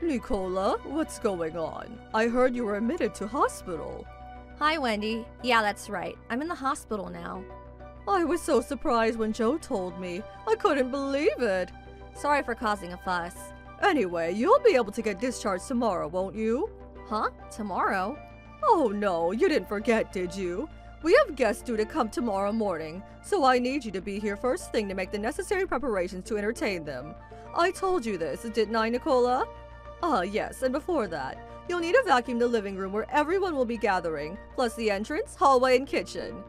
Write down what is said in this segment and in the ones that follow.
Nicola, what's going on? I heard you were admitted to hospital. Hi, Wendy. Yeah, that's right. I'm in the hospital now. I was so surprised when Joe told me. I couldn't believe it. Sorry for causing a fuss. Anyway, you'll be able to get discharged tomorrow, won't you? Huh? Tomorrow? Oh no, you didn't forget, did you? We have guests due to come tomorrow morning, so I need you to be here first thing to make the necessary preparations to entertain them. I told you this, didn't I, Nicola? Yes, and before that, you'll need to vacuum the living room where everyone will be gathering, plus the entrance, hallway, and kitchen.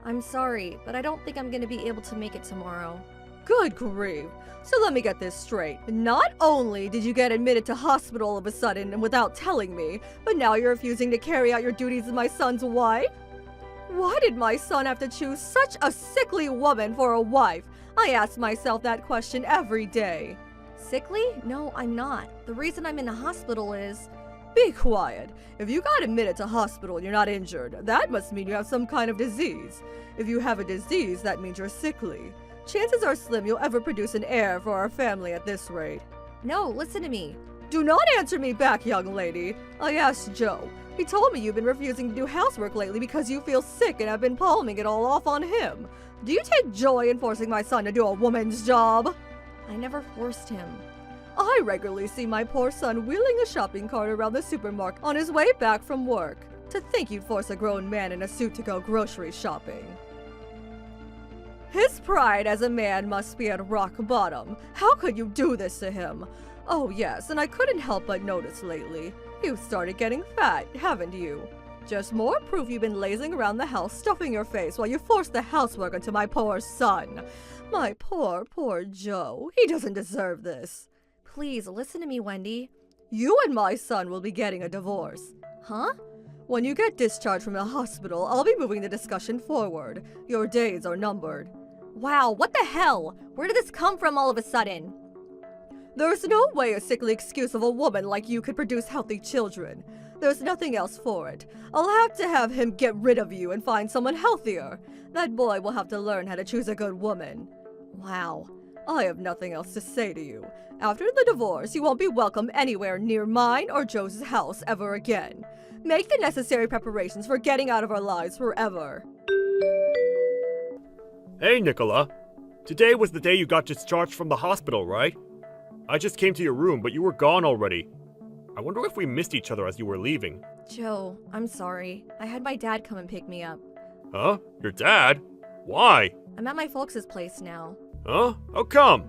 I'm sorry, but I don't think I'm gonna be able to make it tomorrow. Good grief. So let me get this straight. Not only did you get admitted to hospital all of a sudden and without telling me, but now you're refusing to carry out your duties as my son's wife? Why did my son have to choose such a sickly woman for a wife? I ask myself that question every day. Sickly? No, I'm not. The reason I'm in the hospital is... Be quiet. If you got admitted to hospital and you're not injured, that must mean you have some kind of disease. If you have a disease, that means you're sickly. Chances are slim you'll ever produce an heir for our family at this rate. No, listen to me. Do not answer me back, young lady. I asked Joe. He told me you've been refusing to do housework lately because you feel sick and have been palming it all off on him. Do you take joy in forcing my son to do a woman's job? I never forced him. I regularly see my poor son wheeling a shopping cart around the supermarket on his way back from work. To think you'd force a grown man in a suit to go grocery shopping. His pride as a man must be at rock bottom. How could you do this to him? Oh yes, and I couldn't help but notice lately. You've started getting fat, haven't you? Just more proof you've been lazing around the house stuffing your face while you force the housework onto my poor son. My poor Joe. He doesn't deserve this. Please, listen to me, Wendy. You and my son will be getting a divorce. Huh? When you get discharged from the hospital, I'll be moving the discussion forward. Your days are numbered. Wow, what the hell? Where did this come from all of a sudden? There's no way a sickly excuse of a woman like you could produce healthy children. There's nothing else for it. I'll have him get rid of you and find someone healthier. That boy will have to learn how to choose a good woman. Wow. I have nothing else to say to you. After the divorce, you won't be welcome anywhere near mine or Joe's house ever again. Make the necessary preparations for getting out of our lives forever. Hey, Nicola. Today was the day you got discharged from the hospital, right? I just came to your room, but you were gone already. I wonder if we missed each other as you were leaving. Joe, I'm sorry. I had my dad come and pick me up. Huh? Your dad? Why? I'm at my folks' place now. Huh? How come?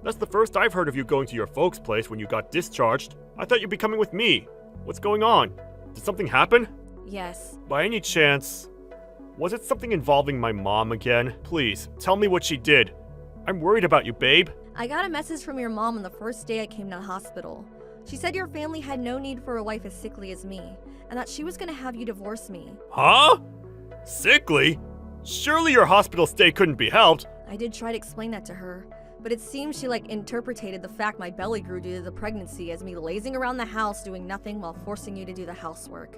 That's the first I've heard of you going to your folks' place when you got discharged. I thought you'd be coming with me. What's going on? Did something happen? Yes. By any chance, was it something involving my mom again? Please, tell me what she did. I'm worried about you, babe. I got a message from your mom on the first day I came to the hospital. She said your family had no need for a wife as sickly as me, and that she was gonna have you divorce me. Huh? Sickly? Surely your hospital stay couldn't be helped. I did try to explain that to her, but it seems she interpreted the fact my belly grew due to the pregnancy as me lazing around the house doing nothing while forcing you to do the housework.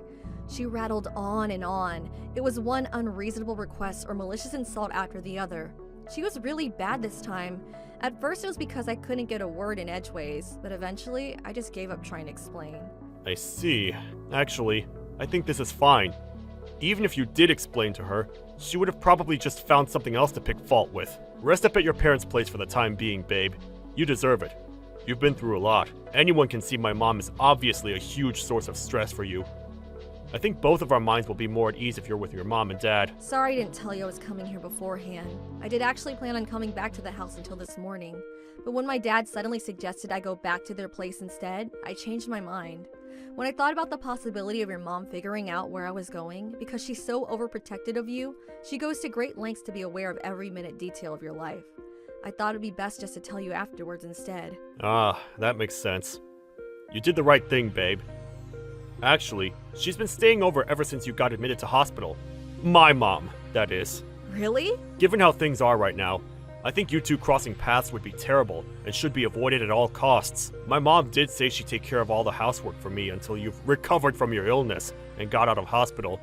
She rattled on and on. It was one unreasonable request or malicious insult after the other. She was really bad this time. At first it was because I couldn't get a word in edgeways, but eventually I just gave up trying to explain. I see. Actually, I think this is fine. Even if you did explain to her, she would have probably just found something else to pick fault with. Rest up at your parents' place for the time being, babe. You deserve it. You've been through a lot. Anyone can see my mom is obviously a huge source of stress for you. I think both of our minds will be more at ease if you're with your mom and dad. Sorry I didn't tell you I was coming here beforehand. I did actually plan on coming back to the house until this morning. But when my dad suddenly suggested I go back to their place instead, I changed my mind. When I thought about the possibility of your mom figuring out where I was going, because she's so overprotected of you, she goes to great lengths to be aware of every minute detail of your life. I thought it'd be best just to tell you afterwards instead. Ah, that makes sense. You did the right thing, babe. Actually, she's been staying over ever since you got admitted to hospital. My mom, that is. Really? Given how things are right now, I think you two crossing paths would be terrible and should be avoided at all costs. My mom did say she'd take care of all the housework for me until you've recovered from your illness and got out of hospital.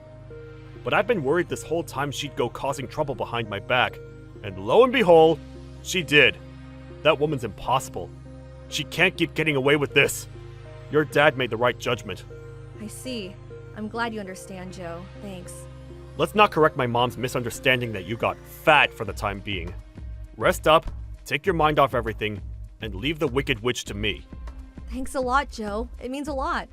But I've been worried this whole time she'd go causing trouble behind my back. And lo and behold, she did. That woman's impossible. She can't keep getting away with this. Your dad made the right judgment. I see. I'm glad you understand, Joe. Thanks. Let's not correct my mom's misunderstanding that you got fat for the time being. Rest up, take your mind off everything, and leave the Wicked Witch to me. Thanks a lot, Joe. It means a lot.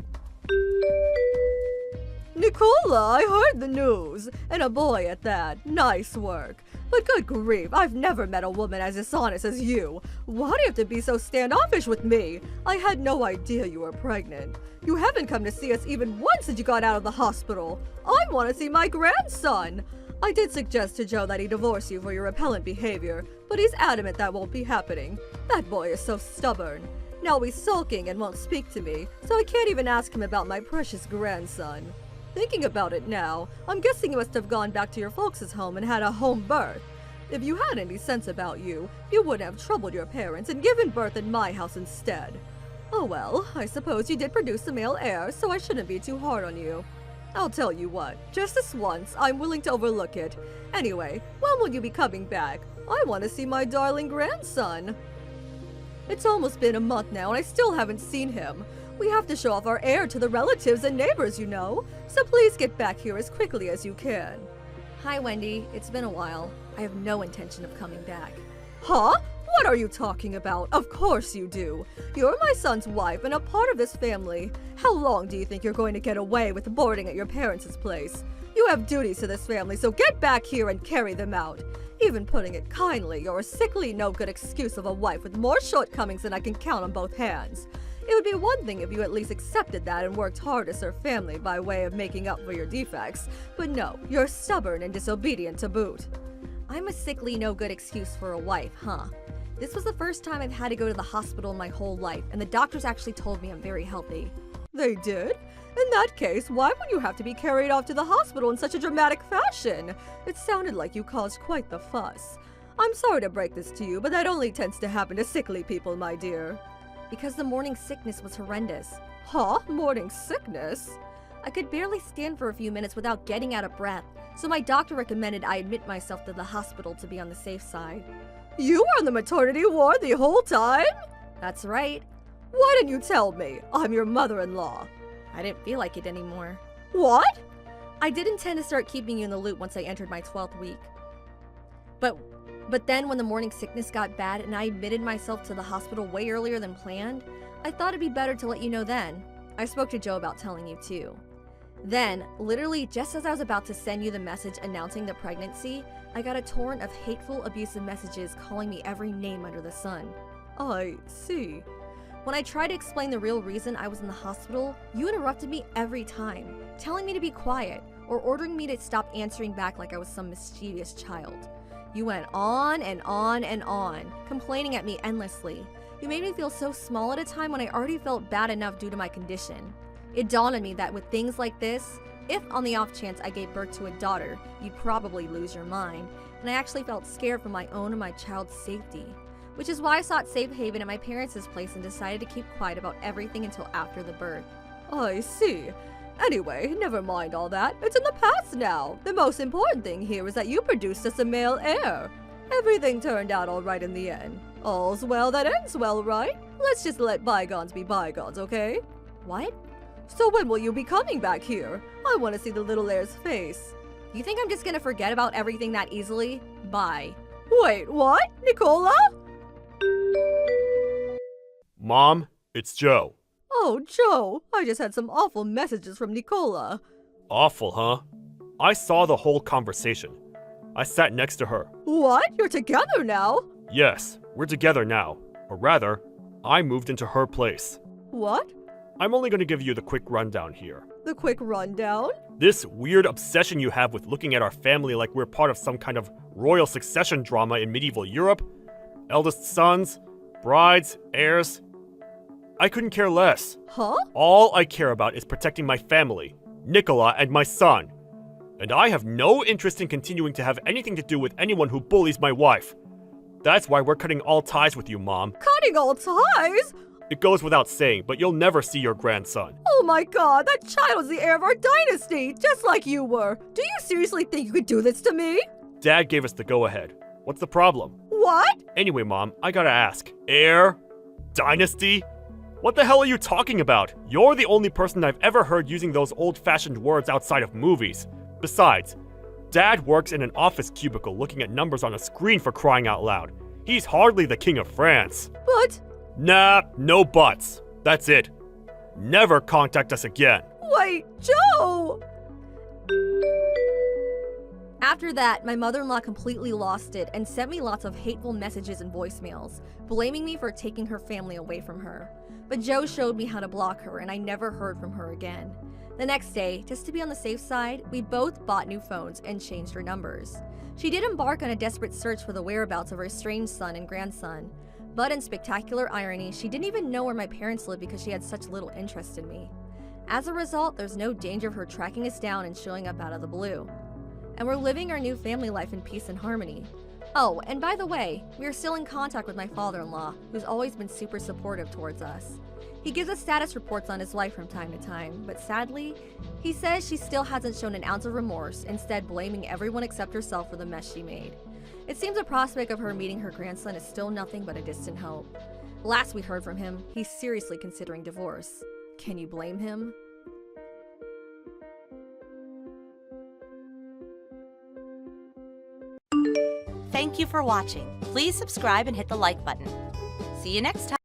Nicola, I heard the news. And a boy at that. Nice work. But good grief, I've never met a woman as dishonest as you. Why do you have to be so standoffish with me? I had no idea you were pregnant. You haven't come to see us even once since you got out of the hospital. I want to see my grandson. I did suggest to Joe that he divorce you for your repellent behavior, but he's adamant that won't be happening. That boy is so stubborn. Now he's sulking and won't speak to me, so I can't even ask him about my precious grandson. Thinking about it now, I'm guessing you must have gone back to your folks' home and had a home birth. If you had any sense about you, you wouldn't have troubled your parents and given birth in my house instead. Oh well, I suppose you did produce a male heir, so I shouldn't be too hard on you. I'll tell you what, just this once, I'm willing to overlook it. Anyway, when will you be coming back? I want to see my darling grandson. It's almost been a month now and I still haven't seen him. We have to show off our heir to the relatives and neighbors, you know. So please get back here as quickly as you can. Hi, Wendy. It's been a while. I have no intention of coming back. Huh? What are you talking about? Of course you do. You're my son's wife and a part of this family. How long do you think you're going to get away with boarding at your parents' place? You have duties to this family, so get back here and carry them out. Even putting it kindly, you're a sickly, no-good excuse of a wife with more shortcomings than I can count on both hands. It would be one thing if you at least accepted that and worked hard to serve family by way of making up for your defects. But no, you're stubborn and disobedient to boot. I'm a sickly, no-good excuse for a wife, huh? This was the first time I've had to go to the hospital in my whole life, and the doctors actually told me I'm very healthy. They did? In that case, why would you have to be carried off to the hospital in such a dramatic fashion? It sounded like you caused quite the fuss. I'm sorry to break this to you, but that only tends to happen to sickly people, my dear. Because the morning sickness was horrendous. Huh? Morning sickness? I could barely stand for a few minutes without getting out of breath, so my doctor recommended I admit myself to the hospital to be on the safe side. You were on the maternity ward the whole time? That's right. Why didn't you tell me? I'm your mother-in-law. I didn't feel like it anymore. What? I did intend to start keeping you in the loop once I entered my 12th week. But then when the morning sickness got bad and I admitted myself to the hospital way earlier than planned, I thought it'd be better to let you know then. I spoke to Joe about telling you too. Then, literally just as I was about to send you the message announcing the pregnancy, I got a torrent of hateful, abusive messages calling me every name under the sun. I see. When I tried to explain the real reason I was in the hospital, you interrupted me every time, telling me to be quiet or ordering me to stop answering back like I was some mischievous child. You went on and on and on, complaining at me endlessly. You made me feel so small at a time when I already felt bad enough due to my condition. It dawned on me that with things like this, if on the off chance I gave birth to a daughter, you'd probably lose your mind, and I actually felt scared for my own and my child's safety. Which is why I sought safe haven at my parents' place and decided to keep quiet about everything until after the birth. I see. Anyway, never mind all that. It's in the past now. The most important thing here is that you produced us a male heir. Everything turned out all right in the end. All's well that ends well, right? Let's just let bygones be bygones, okay? What? So when will you be coming back here? I want to see the little heir's face. You think I'm just gonna forget about everything that easily? Bye. Wait, what? Nicola? Mom, it's Joe. Oh, Joe, I just had some awful messages from Nicola. Awful, huh? I saw the whole conversation. I sat next to her. What? You're together now? Yes, we're together now. Or rather, I moved into her place. What? I'm only going to give you the quick rundown here. The quick rundown? This weird obsession you have with looking at our family like we're part of some kind of royal succession drama in medieval Europe. Eldest sons, brides, heirs. I couldn't care less. Huh? All I care about is protecting my family, Nicola and my son. And I have no interest in continuing to have anything to do with anyone who bullies my wife. That's why we're cutting all ties with you, Mom. Cutting all ties? It goes without saying, but you'll never see your grandson. Oh my god, that child is the heir of our dynasty, just like you were. Do you seriously think you could do this to me? Dad gave us the go-ahead. What's the problem? What? Anyway, Mom, I gotta ask. Heir? Dynasty? What the hell are you talking about? You're the only person I've ever heard using those old-fashioned words outside of movies. Besides, Dad works in an office cubicle looking at numbers on a screen for crying out loud. He's hardly the king of France. But... Nah, no buts. That's it. Never contact us again. Wait, Joe! After that, my mother-in-law completely lost it and sent me lots of hateful messages and voicemails, blaming me for taking her family away from her. But Joe showed me how to block her, and I never heard from her again. The next day, just to be on the safe side, we both bought new phones and changed her numbers. She did embark on a desperate search for the whereabouts of her estranged son and grandson. But in spectacular irony, she didn't even know where my parents lived because she had such little interest in me. As a result, there's no danger of her tracking us down and showing up out of the blue. And we're living our new family life in peace and harmony. Oh, and by the way, we are still in contact with my father-in-law, who's always been super supportive towards us. He gives us status reports on his wife from time to time, but sadly, he says she still hasn't shown an ounce of remorse, instead blaming everyone except herself for the mess she made. It seems the prospect of her meeting her grandson is still nothing but a distant hope. Last we heard from him, he's seriously considering divorce. Can you blame him? Thank you for watching. Please subscribe and hit the like button. See you next time.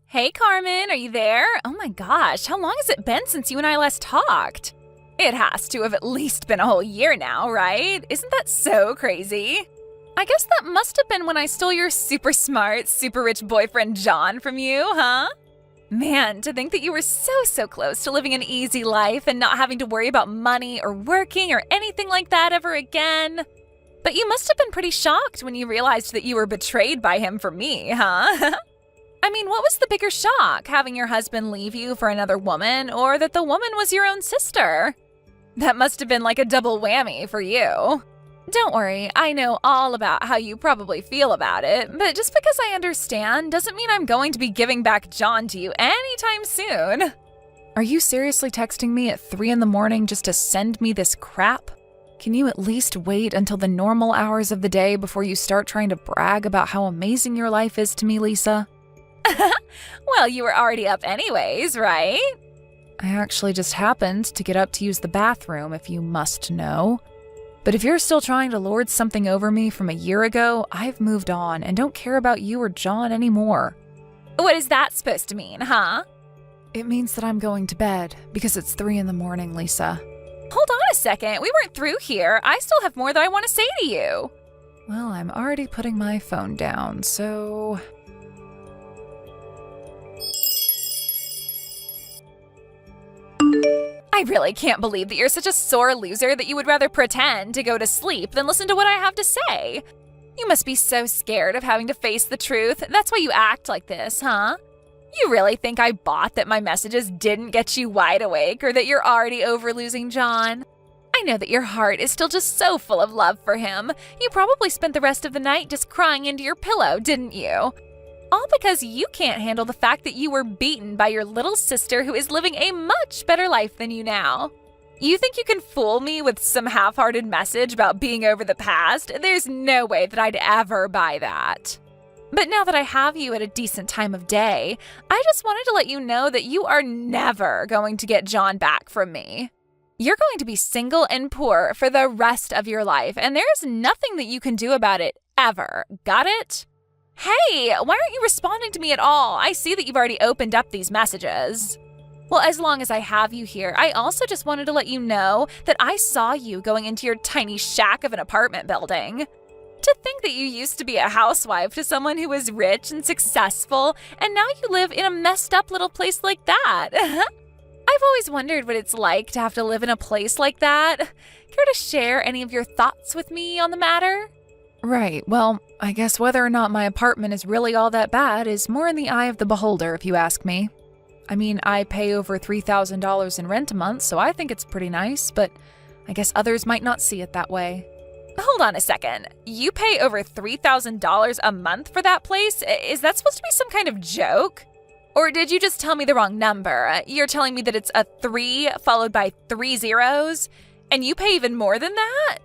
Hey Carmen, are you there? Oh my gosh, how long has it been since you and I last talked? It has to have at least been a whole year now, right? Isn't that so crazy? I guess that must have been when I stole your super smart, super rich boyfriend John from you, huh? Man, to think that you were so close to living an easy life and not having to worry about money or working or anything like that ever again. But you must have been pretty shocked when you realized that you were betrayed by him for me, huh? I mean, what was the bigger shock, having your husband leave you for another woman, or that the woman was your own sister? That must have been like a double whammy for you. Don't worry, I know all about how you probably feel about it, but just because I understand doesn't mean I'm going to be giving back John to you anytime soon. Are you seriously texting me at 3 in the morning just to send me this crap? Can you at least wait until the normal hours of the day before you start trying to brag about how amazing your life is to me, Lisa? Well, you were already up anyways, right? I actually just happened to get up to use the bathroom, if you must know. But if you're still trying to lord something over me from a year ago, I've moved on and don't care about you or John anymore. What is that supposed to mean, huh? It means that I'm going to bed, because it's 3 in the morning, Lisa. Hold on a second, we weren't through here. I still have more that I want to say to you. Well, I'm already putting my phone down, so... I really can't believe that you're such a sore loser that you would rather pretend to go to sleep than listen to what I have to say. You must be so scared of having to face the truth. That's why you act like this, huh? You really think I bought that my messages didn't get you wide awake or that you're already over losing John? I know that your heart is still just so full of love for him. You probably spent the rest of the night just crying into your pillow, didn't you? All because you can't handle the fact that you were beaten by your little sister who is living a much better life than you now. You think you can fool me with some half-hearted message about being over the past? There's no way that I'd ever buy that. But now that I have you at a decent time of day, I just wanted to let you know that you are never going to get John back from me. You're going to be single and poor for the rest of your life, and there's nothing that you can do about it ever. Got it? Hey, why aren't you responding to me at all? I see that you've already opened up these messages. Well, as long as I have you here, I also just wanted to let you know that I saw you going into your tiny shack of an apartment building. To think that you used to be a housewife to someone who was rich and successful, and now you live in a messed up little place like that. I've always wondered what it's like to have to live in a place like that. Care to share any of your thoughts with me on the matter? Right, well, I guess whether or not my apartment is really all that bad is more in the eye of the beholder, if you ask me. I mean, I pay over $3,000 in rent a month, so I think it's pretty nice, but I guess others might not see it that way. Hold on a second. You pay over $3,000 a month for that place? Is that supposed to be some kind of joke? Or did you just tell me the wrong number? You're telling me that it's a 3 followed by 3 zeros? And you pay even more than that?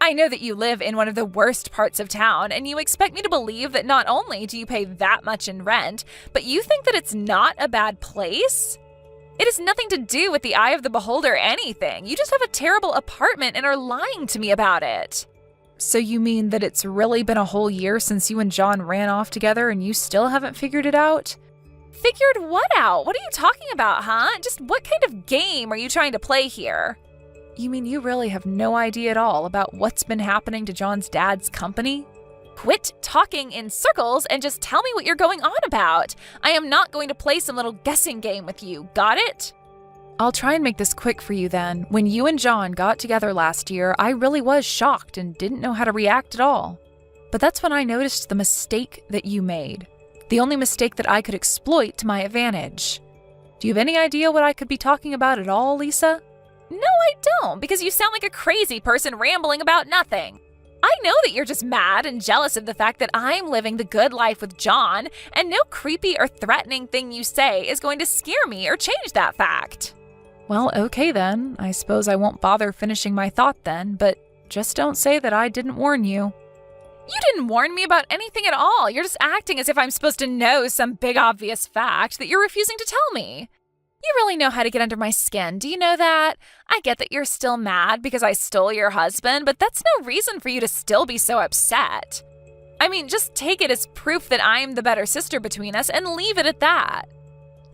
I know that you live in one of the worst parts of town, and you expect me to believe that not only do you pay that much in rent, but you think that it's not a bad place? It has nothing to do with the eye of the beholder or anything. You just have a terrible apartment and are lying to me about it. So you mean that it's really been a whole year since you and John ran off together and you still haven't figured it out? Figured what out? What are you talking about, huh? Just what kind of game are you trying to play here? You mean you really have no idea at all about what's been happening to John's dad's company? Quit talking in circles and just tell me what you're going on about. I am not going to play some little guessing game with you. Got it? I'll try and make this quick for you then. When you and John got together last year, I really was shocked and didn't know how to react at all. But that's when I noticed the mistake that you made. The only mistake that I could exploit to my advantage. Do you have any idea what I could be talking about at all, Lisa? No, I don't, because you sound like a crazy person rambling about nothing. I know that you're just mad and jealous of the fact that I'm living the good life with John, and no creepy or threatening thing you say is going to scare me or change that fact. Well, okay then. I suppose I won't bother finishing my thought then, but just don't say that I didn't warn you. You didn't warn me about anything at all. You're just acting as if I'm supposed to know some big obvious fact that you're refusing to tell me. You really know how to get under my skin, do you know that? I get that you're still mad because I stole your husband, but that's no reason for you to still be so upset. I mean, just take it as proof that I'm the better sister between us and leave it at that.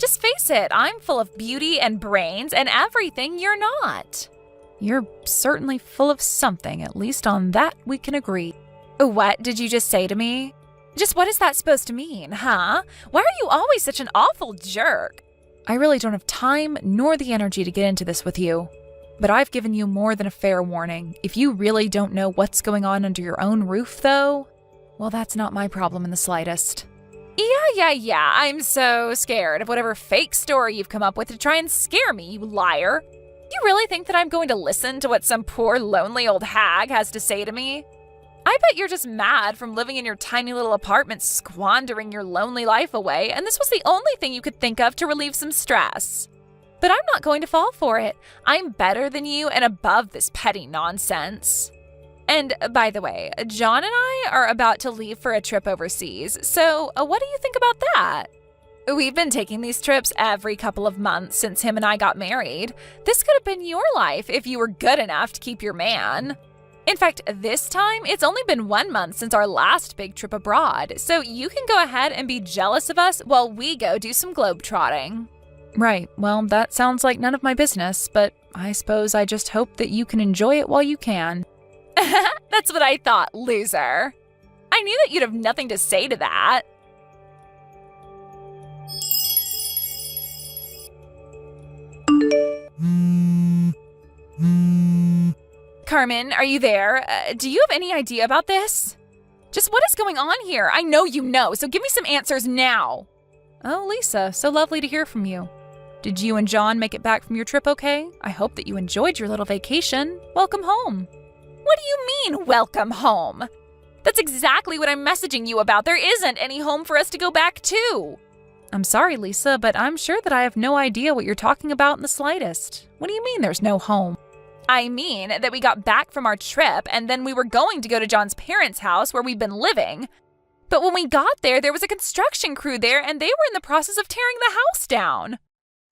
Just face it, I'm full of beauty and brains and everything you're not. You're certainly full of something, at least on that we can agree. What did you just say to me? Just what is that supposed to mean, huh? Why are you always such an awful jerk? I really don't have time nor the energy to get into this with you. But I've given you more than a fair warning. If you really don't know what's going on under your own roof, though, well, that's not my problem in the slightest. Yeah, I'm so scared of whatever fake story you've come up with to try and scare me, you liar. You really think that I'm going to listen to what some poor lonely old hag has to say to me? I bet you're just mad from living in your tiny little apartment squandering your lonely life away, and this was the only thing you could think of to relieve some stress. But I'm not going to fall for it. I'm better than you and above this petty nonsense. And by the way, John and I are about to leave for a trip overseas, so what do you think about that? We've been taking these trips every couple of months since him and I got married. This could have been your life if you were good enough to keep your man. In fact, this time, it's only been 1 month since our last big trip abroad, so you can go ahead and be jealous of us while we go do some globetrotting. Right, well, that sounds like none of my business, but I suppose I just hope that you can enjoy it while you can. That's what I thought, loser. I knew that you'd have nothing to say to that. Carmen, are you there? Do you have any idea about this? Just what is going on here? I know you know, so give me some answers now. Oh, Lisa, so lovely to hear from you. Did you and John make it back from your trip okay? I hope that you enjoyed your little vacation. Welcome home. What do you mean, welcome home? That's exactly what I'm messaging you about. There isn't any home for us to go back to. I'm sorry, Lisa, but I'm sure that I have no idea what you're talking about in the slightest. What do you mean there's no home? I mean that we got back from our trip and then we were going to go to John's parents' house where we've been living. But when we got there, there was a construction crew there and they were in the process of tearing the house down.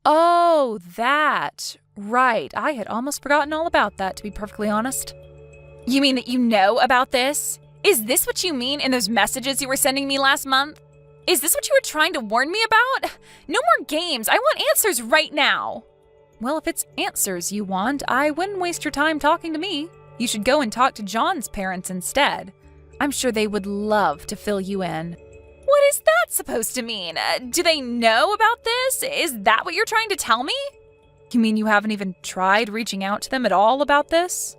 Oh, that. Right. I had almost forgotten all about that, to be perfectly honest. You mean that you know about this? Is this what you mean in those messages you were sending me last month? Is this what you were trying to warn me about? No more games. I want answers right now. Well, if it's answers you want, I wouldn't waste your time talking to me. You should go and talk to John's parents instead. I'm sure they would love to fill you in. What is that supposed to mean? Do they know about this? Is that what you're trying to tell me? You mean you haven't even tried reaching out to them at all about this?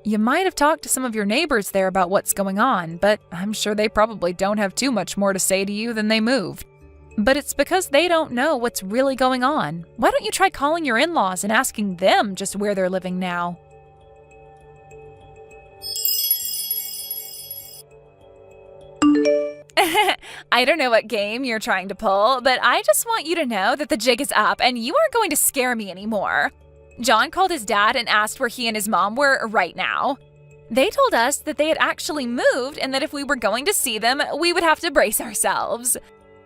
You might have talked to some of your neighbors there about what's going on, but I'm sure they probably don't have too much more to say to you than they moved. But it's because they don't know what's really going on. Why don't you try calling your in-laws and asking them just where they're living now? I don't know what game you're trying to pull, but I just want you to know that the jig is up and you aren't going to scare me anymore. John called his dad and asked where he and his mom were right now. They told us that they had actually moved and that if we were going to see them, we would have to brace ourselves.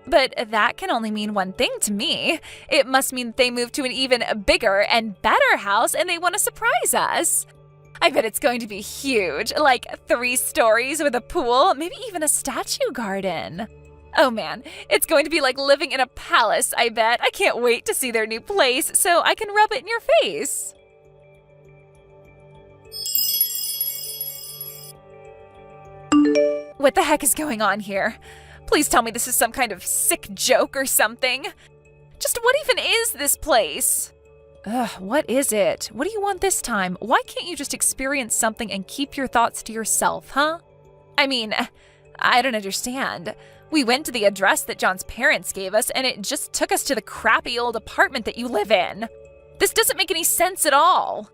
But that can only mean one thing to me. It must mean that they moved to an even bigger and better house and they want to surprise us. I bet it's going to be huge, like 3 stories with a pool, maybe even a statue garden. Oh man, it's going to be like living in a palace, I bet. I can't wait to see their new place so I can rub it in your face. What the heck is going on here? Please tell me this is some kind of sick joke or something. Just what even is this place? Ugh, what is it? What do you want this time? Why can't you just experience something and keep your thoughts to yourself, huh? I mean, I don't understand. We went to the address that John's parents gave us, and it just took us to the crappy old apartment that you live in. This doesn't make any sense at all.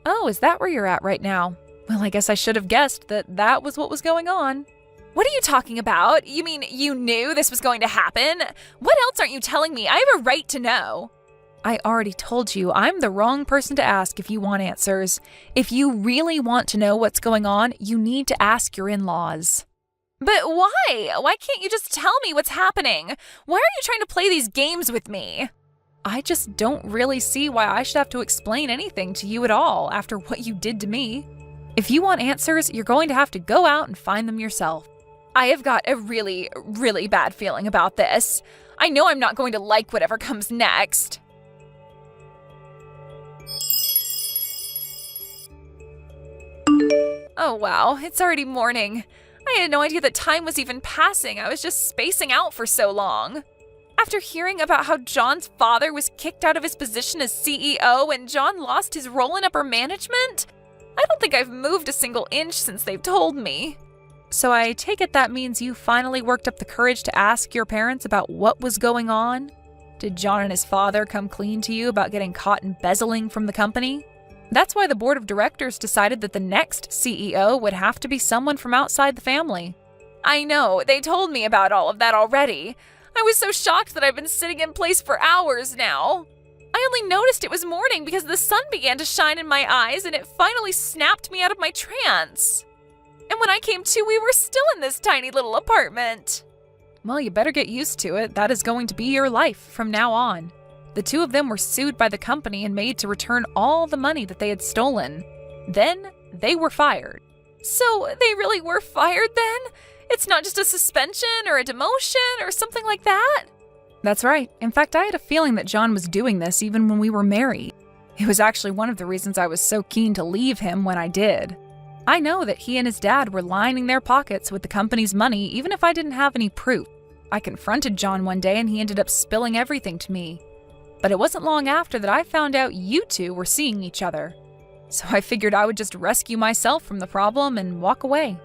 Oh, is that where you're at right now? Well, I guess I should have guessed that that was what was going on. What are you talking about? You mean you knew this was going to happen? What else aren't you telling me? I have a right to know. I already told you I'm the wrong person to ask if you want answers. If you really want to know what's going on, you need to ask your in-laws. But why? Why can't you just tell me what's happening? Why are you trying to play these games with me? I just don't really see why I should have to explain anything to you at all after what you did to me. If you want answers, you're going to have to go out and find them yourself. I have got a really, really bad feeling about this. I know I'm not going to like whatever comes next. Oh wow, it's already morning. I had no idea that time was even passing. I was just spacing out for so long. After hearing about how John's father was kicked out of his position as CEO and John lost his role in upper management, I don't think I've moved a single inch since they've told me. So I take it that means you finally worked up the courage to ask your parents about what was going on? Did John and his father come clean to you about getting caught embezzling from the company? That's why the board of directors decided that the next CEO would have to be someone from outside the family. I know, they told me about all of that already. I was so shocked that I've been sitting in place for hours now. I only noticed it was morning because the sun began to shine in my eyes and it finally snapped me out of my trance. And when I came to, we were still in this tiny little apartment. Well, you better get used to it. That is going to be your life from now on. The 2 of them were sued by the company and made to return all the money that they had stolen. Then they were fired. So they really were fired then? It's not just a suspension or a demotion or something like that? That's right. In fact, I had a feeling that John was doing this even when we were married. It was actually one of the reasons I was so keen to leave him when I did. I know that he and his dad were lining their pockets with the company's money even if I didn't have any proof. I confronted John one day and he ended up spilling everything to me. But it wasn't long after that I found out you 2 were seeing each other. So I figured I would just rescue myself from the problem and walk away.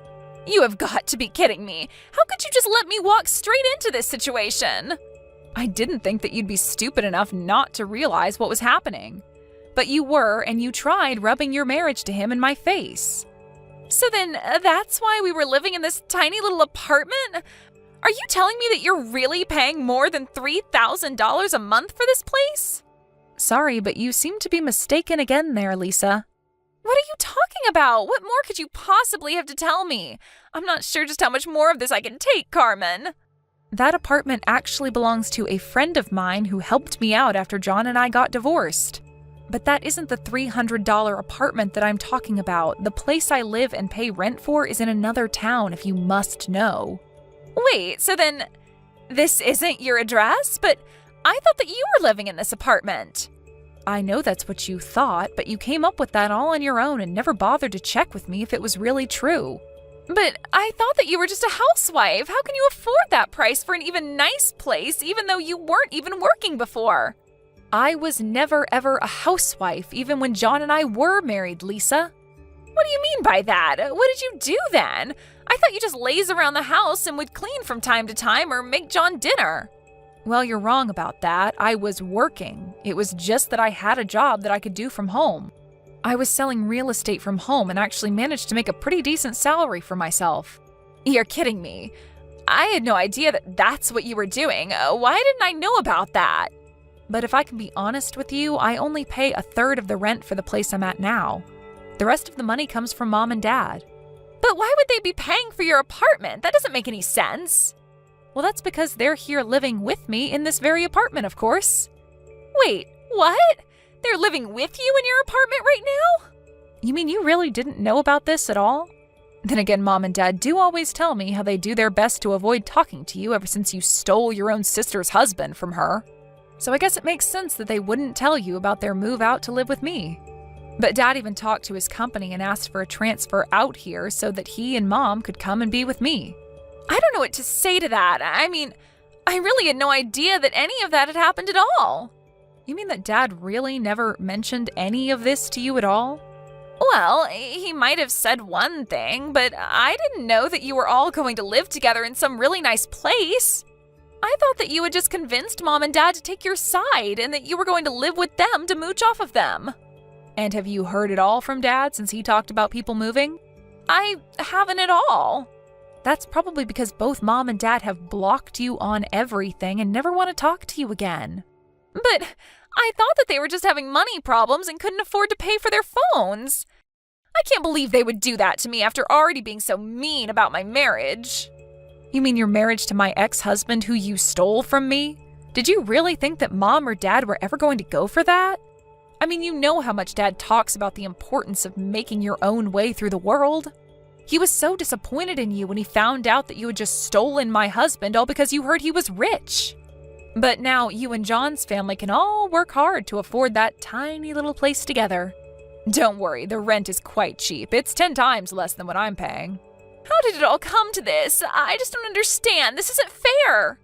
You have got to be kidding me. How could you just let me walk straight into this situation? I didn't think that you'd be stupid enough not to realize what was happening. But you were, and you tried rubbing your marriage to him in my face. So then that's why we were living in this tiny little apartment? Are you telling me that you're really paying more than $3,000 a month for this place? Sorry, but you seem to be mistaken again there, Lisa. What are you talking about? What more could you possibly have to tell me? I'm not sure just how much more of this I can take, Carmen. That apartment actually belongs to a friend of mine who helped me out after John and I got divorced. But that isn't the $300 apartment that I'm talking about. The place I live and pay rent for is in another town, if you must know. Wait, so then this isn't your address? But I thought that you were living in this apartment. I know that's what you thought, but you came up with that all on your own and never bothered to check with me if it was really true. But I thought that you were just a housewife. How can you afford that price for an even nice place, even though you weren't even working before? I was never ever a housewife, even when John and I were married, Lisa. What do you mean by that? What did you do then? I thought you just laze around the house and would clean from time to time or make John dinner. Well, you're wrong about that. I was working. It was just that I had a job that I could do from home. I was selling real estate from home and actually managed to make a pretty decent salary for myself. You're kidding me. I had no idea that that's what you were doing. Why didn't I know about that? But if I can be honest with you, I only pay 1/3 of the rent for the place I'm at now. The rest of the money comes from Mom and Dad. But why would they be paying for your apartment? That doesn't make any sense. Well, that's because they're here living with me in this very apartment, of course. Wait, what? They're living with you in your apartment right now? You mean you really didn't know about this at all? Then again, Mom and Dad do always tell me how they do their best to avoid talking to you ever since you stole your own sister's husband from her. So I guess it makes sense that they wouldn't tell you about their move out to live with me. But Dad even talked to his company and asked for a transfer out here so that he and Mom could come and be with me. I don't know what to say to that. I mean, I really had no idea that any of that had happened at all. You mean that Dad really never mentioned any of this to you at all? Well, he might have said one thing, but I didn't know that you were all going to live together in some really nice place. I thought that you had just convinced Mom and Dad to take your side and that you were going to live with them to mooch off of them. And have you heard it all from Dad since he talked about people moving? I haven't at all. That's probably because both Mom and Dad have blocked you on everything and never want to talk to you again. But I thought that they were just having money problems and couldn't afford to pay for their phones. I can't believe they would do that to me after already being so mean about my marriage. You mean your marriage to my ex-husband who you stole from me? Did you really think that Mom or Dad were ever going to go for that? I mean, you know how much Dad talks about the importance of making your own way through the world. He was so disappointed in you when he found out that you had just stolen my husband all because you heard he was rich. But now you and John's family can all work hard to afford that tiny little place together. Don't worry, the rent is quite cheap. It's 10 times less than what I'm paying. How did it all come to this? I just don't understand. This isn't fair.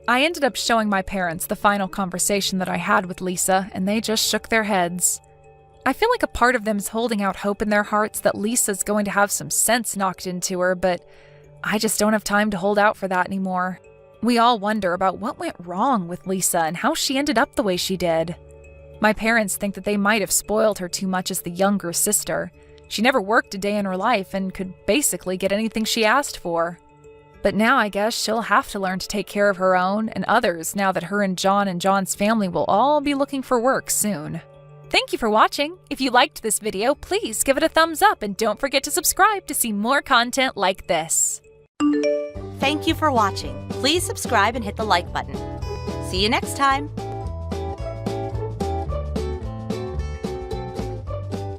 I ended up showing my parents the final conversation that I had with Lisa, and they just shook their heads. I feel like a part of them is holding out hope in their hearts that Lisa's going to have some sense knocked into her, but I just don't have time to hold out for that anymore. We all wonder about what went wrong with Lisa and how she ended up the way she did. My parents think that they might have spoiled her too much as the younger sister. She never worked a day in her life and could basically get anything she asked for. But now I guess she'll have to learn to take care of her own and others now that her and John's family will all be looking for work soon. Thank you for watching. If you liked this video, please give it a thumbs up and don't forget to subscribe to see more content like this. Thank you for watching. Please subscribe and hit the like button. See you next time.